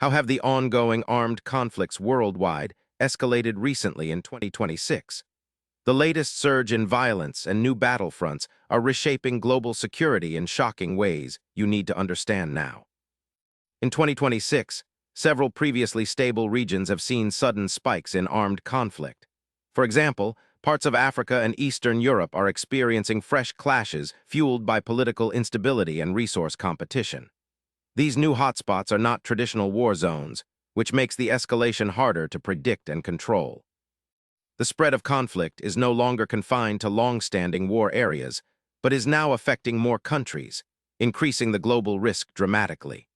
How have the ongoing armed conflicts worldwide escalated recently in 2026? The latest surge in violence and new battlefronts are reshaping global security in shocking ways you need to understand now. In 2026, several previously stable regions have seen sudden spikes in armed conflict. For example, parts of Africa and Eastern Europe are experiencing fresh clashes fueled by political instability and resource competition. These new hotspots are not traditional war zones, which makes the escalation harder to predict and control. The spread of conflict is no longer confined to long-standing war areas, but is now affecting more countries, increasing the global risk dramatically.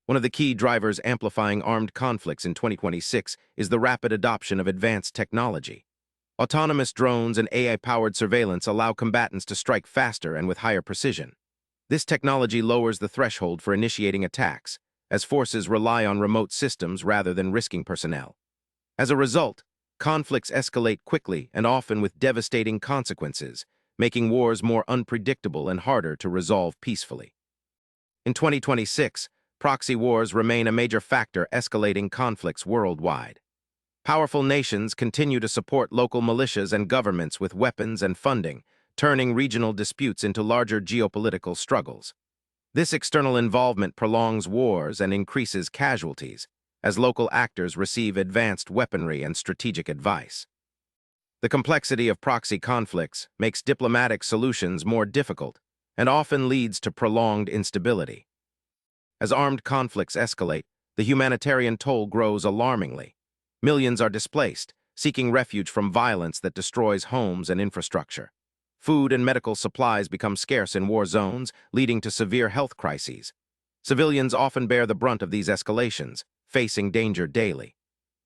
One of the key drivers amplifying armed conflicts in 2026 is the rapid adoption of advanced technology. Autonomous drones and AI-powered surveillance allow combatants to strike faster and with higher precision. This technology lowers the threshold for initiating attacks, as forces rely on remote systems rather than risking personnel. As a result, conflicts escalate quickly and often with devastating consequences, making wars more unpredictable and harder to resolve peacefully. In 2026, proxy wars remain a major factor escalating conflicts worldwide. Powerful nations continue to support local militias and governments with weapons and funding, turning regional disputes into larger geopolitical struggles. This external involvement prolongs wars and increases casualties, as local actors receive advanced weaponry and strategic advice. The complexity of proxy conflicts makes diplomatic solutions more difficult and often leads to prolonged instability. As armed conflicts escalate, the humanitarian toll grows alarmingly. Millions are displaced, seeking refuge from violence that destroys homes and infrastructure. Food and medical supplies become scarce in war zones, leading to severe health crises. Civilians often bear the brunt of these escalations, facing danger daily.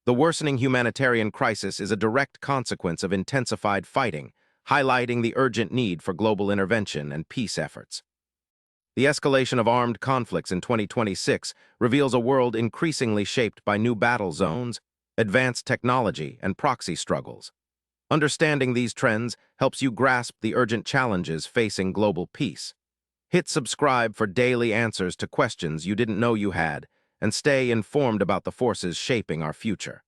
The worsening humanitarian crisis is a direct consequence of intensified fighting, highlighting the urgent need for global intervention and peace efforts. The escalation of armed conflicts in 2026 reveals a world increasingly shaped by new battle zones, advanced technology, and proxy struggles. Understanding these trends helps you grasp the urgent challenges facing global peace. Hit subscribe for daily answers to questions you didn't know you had, and stay informed about the forces shaping our future.